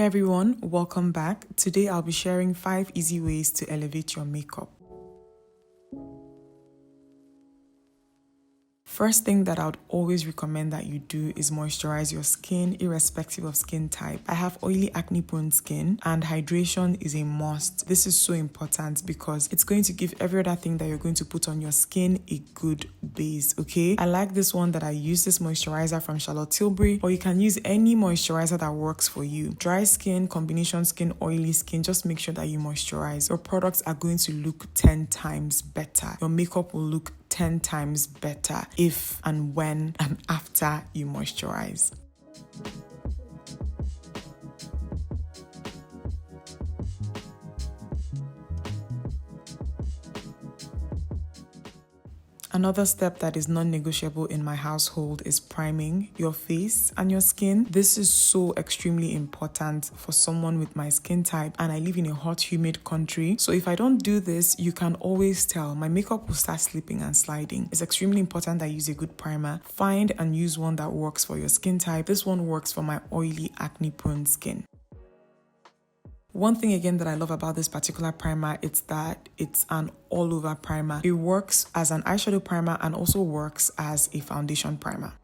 everyone, welcome back. Today I'll be sharing 5 easy ways to elevate your makeup. First thing that I would always recommend that you do is moisturize your skin irrespective of skin type. I have oily acne prone skin and hydration is a must. This is so important because it's going to give every other thing that you're going to put on your skin a good base, okay? I like this one that I use, this moisturizer from Charlotte Tilbury, or you can use any moisturizer that works for you. Dry skin, combination skin, oily skin, just make sure that you moisturize. Your products are going to look 10 times better. Your makeup will look 10 times better if and when and after you moisturize. Another step that is non-negotiable in my household is priming your face and your skin. This is so extremely important for someone with my skin type, and I live in a hot, humid country. So if I don't do this, you can always tell my makeup will start slipping and sliding. It's extremely important that I use a good primer. Find and use one that works for your skin type. This one works for my oily, acne-prone skin. One thing again that I love about this particular primer is that it's an all-over primer. It works as an eyeshadow primer and also works as a foundation primer.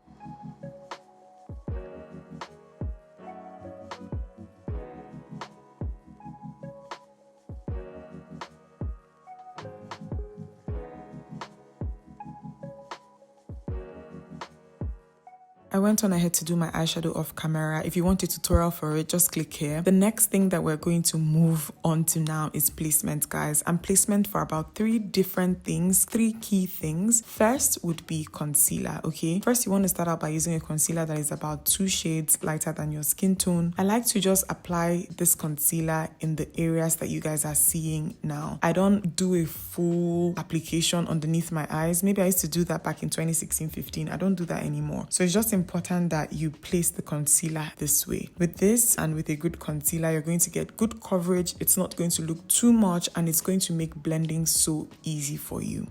I went on ahead to do my eyeshadow off camera. If you want a tutorial for it, just click here. The next thing that we're going to move on to now is placement, guys. And placement for about 3 different things, 3 key things. First would be concealer, okay? First, you want to start out by using a concealer that is about 2 shades lighter than your skin tone. I like to just apply this concealer in the areas that you guys are seeing now. I don't do a full application underneath my eyes. Maybe I used to do that back in 2016-15. I don't do that anymore. So it's just important that you place the concealer this way. With this and with a good concealer, you're going to get good coverage. It's not going to look too much and it's going to make blending so easy for you.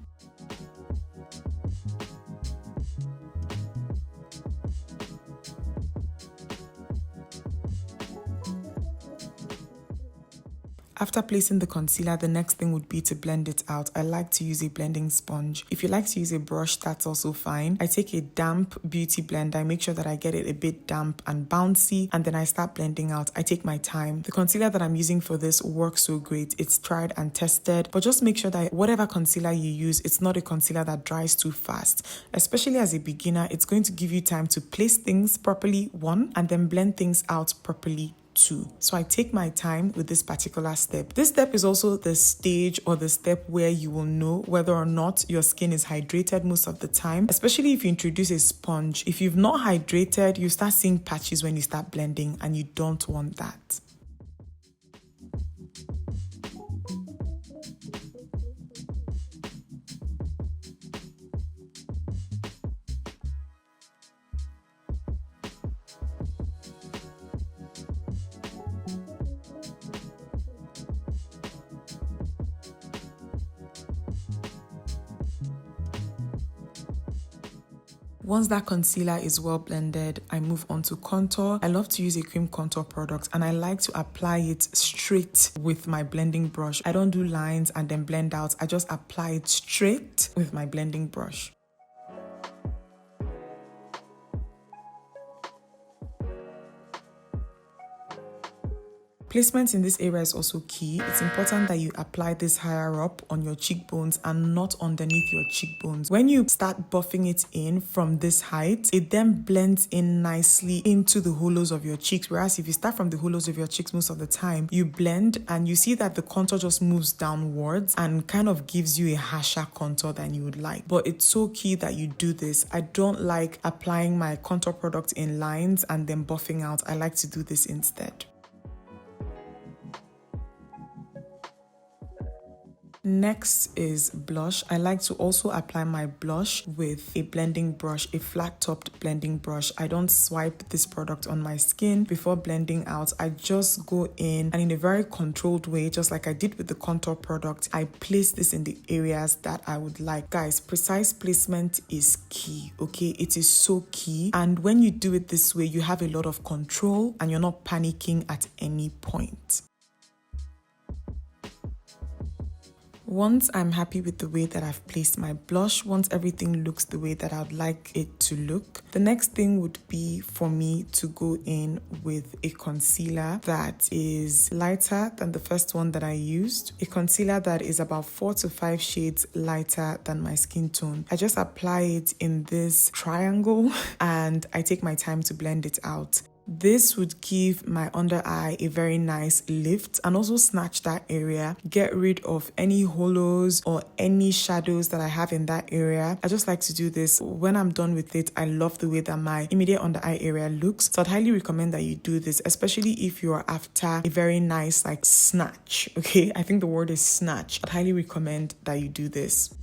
After placing the concealer, the next thing would be to blend it out. I like to use a blending sponge. If you like to use a brush, that's also fine. I take a damp beauty blender. I make sure that I get it a bit damp and bouncy, and then I start blending out. I take my time. The concealer that I'm using for this works so great. It's tried and tested, but just make sure that whatever concealer you use, it's not a concealer that dries too fast. Especially as a beginner, it's going to give you time to place things properly, 1, and then blend things out properly, 2. So I take my time with this particular step. This step is also the stage or the step where you will know whether or not your skin is hydrated most of the time, especially if you introduce a sponge. If you've not hydrated, you start seeing patches when you start blending, and you don't want that. Once that concealer is well blended, I move on to contour. I love to use a cream contour product, and I like to apply it straight with my blending brush. I don't do lines and then blend out. I just apply it straight with my blending brush. Placement in this area is also key. It's important that you apply this higher up on your cheekbones and not underneath your cheekbones. When you start buffing it in from this height, it then blends in nicely into the hollows of your cheeks. Whereas if you start from the hollows of your cheeks most of the time, you blend and you see that the contour just moves downwards and kind of gives you a harsher contour than you would like. But it's so key that you do this. I don't like applying my contour product in lines and then buffing out. I like to do this instead. Next is blush. I like to also apply my blush with a blending brush, a flat-topped blending brush. I don't swipe this product on my skin before blending out. I just go in and in a very controlled way, just like I did with the contour product, I place this in the areas that I would like. Guys, precise placement is key, okay? It is so key. And when you do it this way, you have a lot of control and you're not panicking at any point. Once I'm happy with the way that I've placed my blush, once everything looks the way that I'd like it to look, the next thing would be for me to go in with a concealer that is lighter than the first one that I used. A concealer that is about 4 to 5 shades lighter than my skin tone. I just apply it in this triangle and I take my time to blend it out. This would give my under eye a very nice lift and also snatch that area, get rid of any hollows or any shadows that I have in that area. I just like to do this. When I'm done with it, I love the way that my immediate under eye area looks. So I'd highly recommend that you do this, especially if you're after a very nice like snatch, okay? I think the word is snatch. I'd highly recommend that you do this.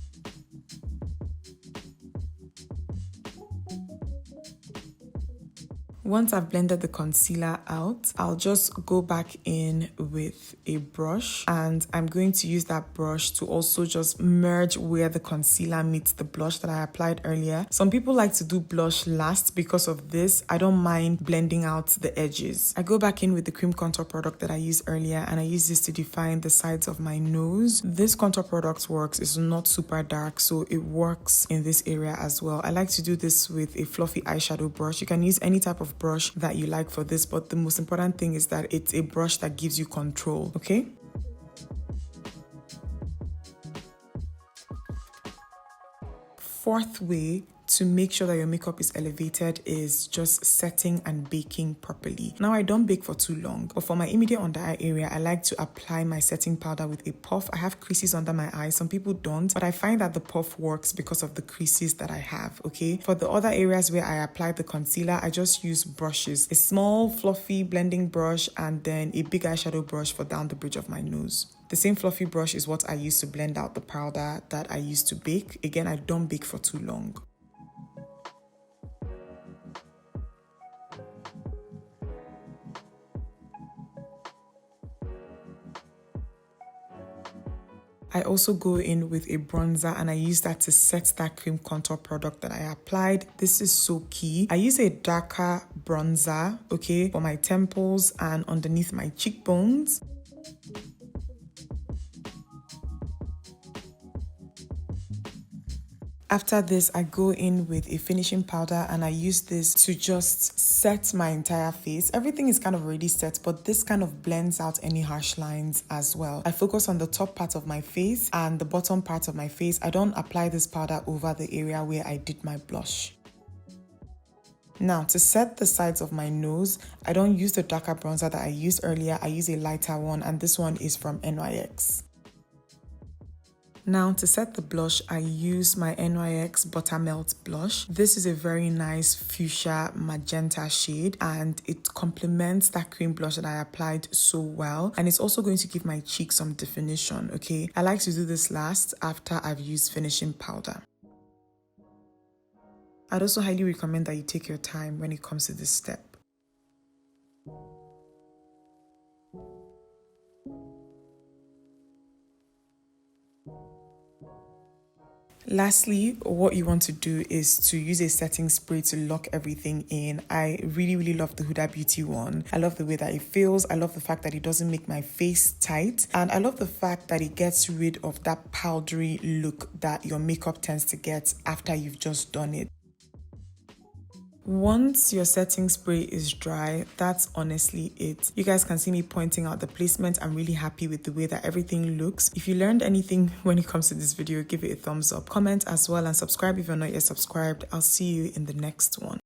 Once I've blended the concealer out, I'll just go back in with a brush and I'm going to use that brush to also just merge where the concealer meets the blush that I applied earlier. Some people like to do blush last because of this. I don't mind blending out the edges. I go back in with the cream contour product that I used earlier and I use this to define the sides of my nose. This contour product works. It's not super dark, so it works in this area as well. I like to do this with a fluffy eyeshadow brush. You can use any type of brush that you like for this, but the most important thing is that it's a brush that gives you control, okay? Fourth way to make sure that your makeup is elevated is just setting and baking properly. Now, I don't bake for too long, but for my immediate under eye area, I like to apply my setting powder with a puff. I have creases under my eyes. Some people don't, but I find that the puff works because of the creases that I have, okay? For the other areas where I apply the concealer, I just use brushes. A small, fluffy blending brush and then a big eyeshadow brush for down the bridge of my nose. The same fluffy brush is what I use to blend out the powder that I use to bake. Again, I don't bake for too long. I also go in with a bronzer and I use that to set that cream contour product that I applied. This is so key. I use a darker bronzer, okay, for my temples and underneath my cheekbones. After this, I go in with a finishing powder and I use this to just set my entire face. Everything is kind of already set, but this kind of blends out any harsh lines as well. I focus on the top part of my face and the bottom part of my face. I don't apply this powder over the area where I did my blush. Now, to set the sides of my nose, I don't use the darker bronzer that I used earlier. I use a lighter one, and this one is from NYX. Now, to set the blush, I use my NYX Buttermelt blush. This is a very nice fuchsia magenta shade and it complements that cream blush that I applied so well. And it's also going to give my cheeks some definition, okay? I like to do this last after I've used finishing powder. I'd also highly recommend that you take your time when it comes to this step. Lastly, what you want to do is to use a setting spray to lock everything in. I really love the Huda Beauty one. I love the way that it feels. I love the fact that it doesn't make my face tight. And I love the fact that it gets rid of that powdery look that your makeup tends to get after you've just done it. Once your setting spray is dry, that's honestly it. You guys can see me pointing out the placement. I'm really happy with the way that everything looks. If you learned anything when it comes to this video, give it a thumbs up. Comment as well and subscribe if you're not yet subscribed. I'll see you in the next one.